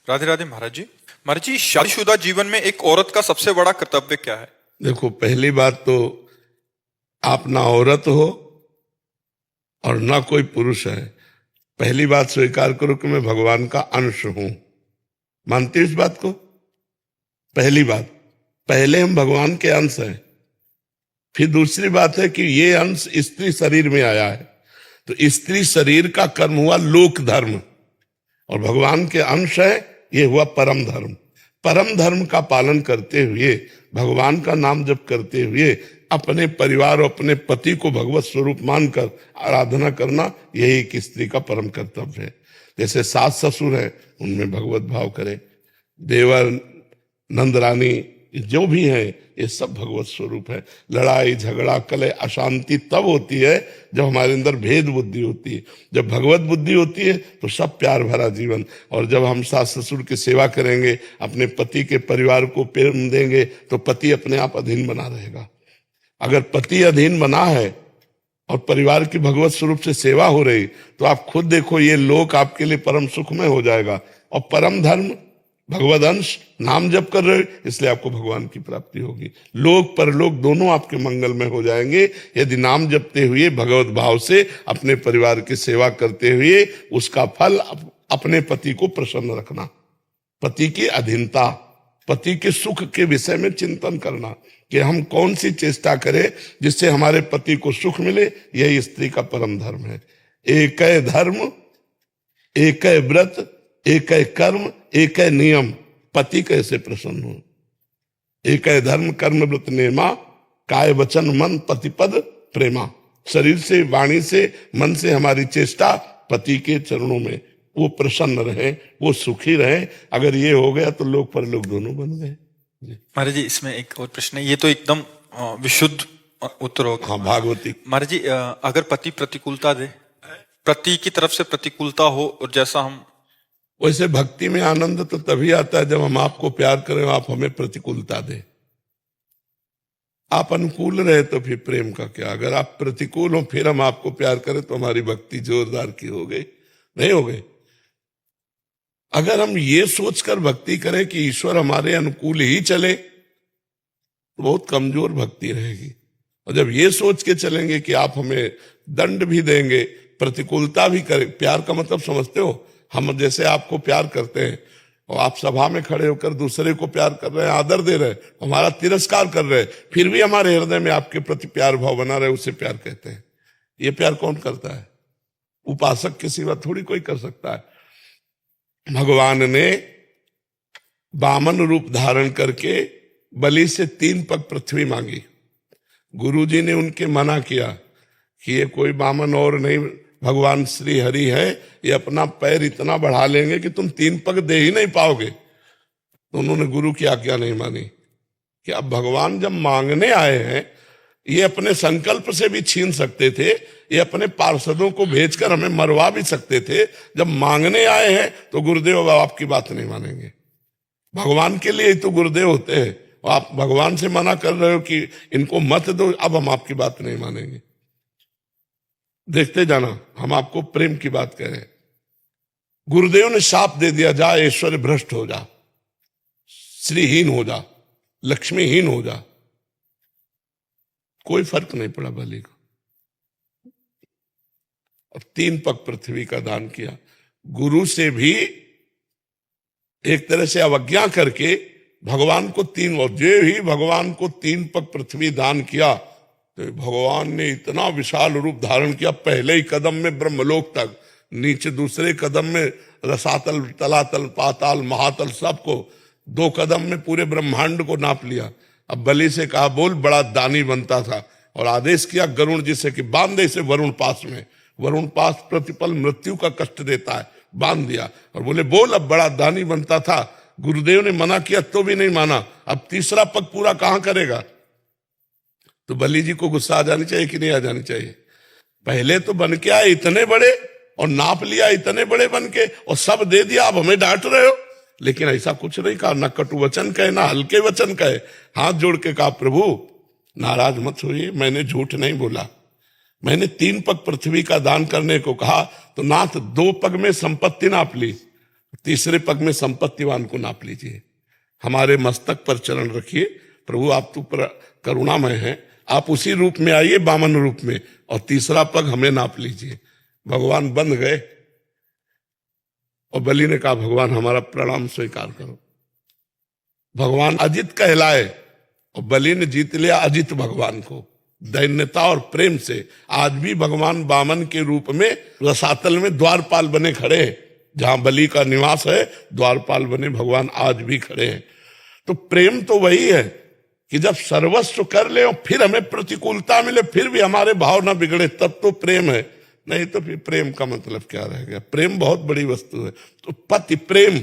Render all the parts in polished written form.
राधे राधे महाराज जी। महाराज जी, शादीशुदा जीवन में एक औरत का सबसे बड़ा कर्तव्य क्या है? देखो, पहली बात तो आप ना औरत हो और ना कोई पुरुष है। पहली बात स्वीकार करो कि मैं भगवान का अंश हूं। मानते हो इस बात को? पहली बात, पहले हम भगवान के अंश हैं। फिर दूसरी बात है कि ये अंश स्त्री शरीर में आया है, तो स्त्री शरीर का कर्म हुआ लोक धर्म, और भगवान के अंश है, ये हुआ परम धर्म। परम धर्म का पालन करते हुए, भगवान का नाम जप करते हुए, अपने परिवार और अपने पति को भगवत स्वरूप मानकर आराधना करना, यही एक स्त्री का परम कर्तव्य है। जैसे सास ससुर है, उनमें भगवत भाव करे, देवर नंदरानी जो भी है, ये सब भगवत स्वरूप है। लड़ाई झगड़ा कलह अशांति तब होती है जब हमारे अंदर भेद बुद्धि होती है। जब भगवत बुद्धि होती है तो सब प्यार भरा जीवन। और जब हम सास ससुर की सेवा करेंगे, अपने पति के परिवार को प्रेम देंगे, तो पति अपने आप अधीन बना रहेगा। अगर पति अधीन बना है और परिवार की भगवत स्वरूप से सेवा हो रही, तो आप खुद देखो, ये लोक आपके लिए परम सुखमय हो जाएगा। और परम धर्म भगवद अंश, नाम जप कर रहे हो, इसलिए आपको भगवान की प्राप्ति होगी। लोक परलोक दोनों आपके मंगल में हो जाएंगे यदि नाम जपते हुए भगवत भाव से अपने परिवार की सेवा करते हुए उसका फल अपने पति को प्रसन्न रखना, पति की अधीनता, पति के सुख के विषय में चिंतन करना कि हम कौन सी चेष्टा करें जिससे हमारे पति को सुख मिले। यही स्त्री का परम धर्म है। एक है धर्म, एक है व्रत, एक है कर्म, एक है नियम। पति कैसे प्रसन्न हो? एक है धर्म कर्म व्रत नेमा, काय वचन मन पतिपद प्रेमा। शरीर से, वाणी से, मन से हमारी चेष्टा पति के चरणों में, वो प्रसन्न रहे, वो सुखी रहे। अगर ये हो गया तो लोक परलोक दोनों बन गए। महाराज जी, इसमें एक और प्रश्न है, ये तो एकदम विशुद्ध उत्तर होगा। हाँ, भागवती। महाराज जी, अगर पति प्रतिकूलता दे, पति की तरफ से प्रतिकूलता हो, और जैसा हम, वैसे भक्ति में आनंद तो तभी आता है जब हम आपको प्यार करें, आप हमें प्रतिकूलता दें। आप अनुकूल रहे तो फिर प्रेम का क्या? अगर आप प्रतिकूल हो फिर हम आपको प्यार करें तो हमारी भक्ति जोरदार की हो गई? नहीं हो गई। अगर हम ये सोचकर भक्ति करें कि ईश्वर हमारे अनुकूल ही चले, तो बहुत कमजोर भक्ति रहेगी। और जब ये सोच के चलेंगे कि आप हमें दंड भी देंगे, प्रतिकूलता भी करें, प्यार का मतलब समझते हो? हम जैसे आपको प्यार करते हैं और आप सभा में खड़े होकर दूसरे को प्यार कर रहे हैं, आदर दे रहे हैं, हमारा तिरस्कार कर रहे हैं, फिर भी हमारे हृदय में आपके प्रति प्यार भाव बना रहे, उसे प्यार कहते हैं। ये प्यार कौन करता है? उपासक के सिवा थोड़ी कोई कर सकता है। भगवान ने वामन रूप धारण करके बलि से 3 पग पृथ्वी मांगी। गुरुजी ने उनके मना किया कि ये कोई वामन और नहीं, भगवान श्री हरि है, ये अपना पैर इतना बढ़ा लेंगे कि तुम 3 पग दे ही नहीं पाओगे। तो उन्होंने गुरु की आज्ञा नहीं मानी कि अब भगवान जब मांगने आए हैं, ये अपने संकल्प से भी छीन सकते थे, ये अपने पार्षदों को भेजकर हमें मरवा भी सकते थे। जब मांगने आए हैं तो गुरुदेव अब आपकी बात नहीं मानेंगे। भगवान के लिए ही तो गुरुदेव होते हैं। आप भगवान से मना कर रहे हो कि इनको मत दो, अब हम आपकी बात नहीं मानेंगे। देखते जाना, हम आपको प्रेम की बात कह रहे हैं। गुरुदेव ने शाप दे दिया, जा ऐश्वर्य भ्रष्ट हो जा, श्रीहीन हो जा, लक्ष्मीहीन हो जा। कोई फर्क नहीं पड़ा बलि को। और 3 पग पृथ्वी का दान किया। गुरु से भी एक तरह से अवज्ञा करके भगवान को 3, और जो ही भगवान को 3 पग पृथ्वी दान किया तो भगवान ने इतना विशाल रूप धारण किया, पहले ही कदम में ब्रह्मलोक तक, नीचे दूसरे कदम में रसातल, तलातल, पाताल, महातल, सबको 2 कदम में पूरे ब्रह्मांड को नाप लिया। अब बलि से कहा, बोल, बड़ा दानी बनता था, और आदेश किया गरुण जी से कि बांध दे इसे वरुण पास में। वरुण पास प्रतिपल मृत्यु का कष्ट देता है, बांध दिया। और बोले, बोल, अब बड़ा दानी बनता था। गुरुदेव ने मना किया तो भी नहीं माना। अब 3रा पग पूरा कहां करेगा? तो बलि जी को गुस्सा आ जानी चाहिए कि नहीं आ जानी चाहिए? पहले तो बन के आए इतने बड़े, और नाप लिया इतने बड़े बन के, और सब दे दिया, अब हमें डांट रहे हो। लेकिन ऐसा कुछ नहीं कहा, ना कटु वचन कहे, ना हल्के वचन कहे। हाथ जोड़ के कहा, प्रभु नाराज मत होइए, मैंने झूठ नहीं बोला। मैंने 3 पग पृथ्वी का दान करने को कहा तो नाथ 2 पग में संपत्ति नाप ली, तीसरे पग में संपत्तिवान को नाप लीजिए, हमारे मस्तक पर चरण रखिए, प्रभु आप तो करुणामय हैं, आप उसी रूप में आइए, वामन रूप में, और तीसरा पग हमें नाप लीजिए। भगवान बंध गए और बलि ने कहा भगवान हमारा प्रणाम स्वीकार करो। भगवान अजित कहलाए और बलि ने जीत लिया अजित भगवान को दैन्यता और प्रेम से। आज भी भगवान वामन के रूप में रसातल में द्वारपाल बने खड़े हैं, जहां बलि का निवास है द्वारपाल बने भगवान आज भी खड़े हैं। तो प्रेम तो वही है कि जब सर्वस्व कर ले और फिर हमें प्रतिकूलता मिले फिर भी हमारे भाव ना बिगड़े, तब तो प्रेम है, नहीं तो फिर प्रेम का मतलब क्या रह गया। प्रेम बहुत बड़ी वस्तु है। तो पति प्रेम,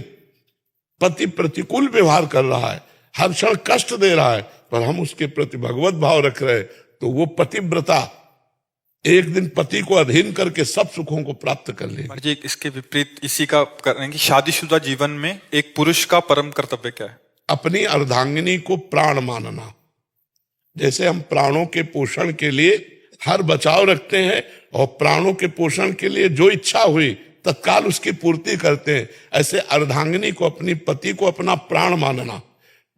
पति प्रतिकूल व्यवहार कर रहा है, हर क्षण कष्ट दे रहा है, पर हम उसके प्रति भगवत भाव रख रहे हैं, तो वो पतिव्रता एक दिन पति को अधीन करके सब सुखों को प्राप्त कर लेगी। जी इसके विपरीत इसी का करेंगे, शादीशुदा जीवन में एक पुरुष का परम कर्तव्य क्या है? अपनी अर्धांगिनी को प्राण मानना। जैसे हम प्राणों के पोषण के लिए हर बचाव रखते हैं और प्राणों के पोषण के लिए जो इच्छा हुई तत्काल उसकी पूर्ति करते हैं, ऐसे अर्धांगिनी को, अपनी पति को अपना प्राण मानना,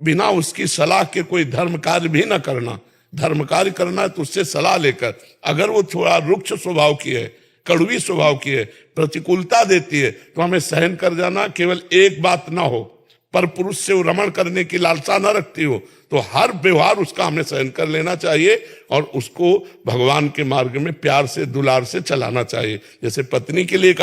बिना उसकी सलाह के कोई धर्म कार्य भी न करना। धर्म कार्य करना है तो उससे सलाह लेकर, अगर वो थोड़ा रुक्ष स्वभाव की है, कड़वी स्वभाव की है, प्रतिकूलता देती है, तो हमें सहन कर जाना। केवल एक बात ना हो, पर पुरुष से वो रमण करने की लालसा न रखती हो, तो हर व्यवहार उसका हमें सहन कर लेना चाहिए और उसको भगवान के मार्ग में प्यार से दुलार से चलाना चाहिए। जैसे पत्नी के लिए कहा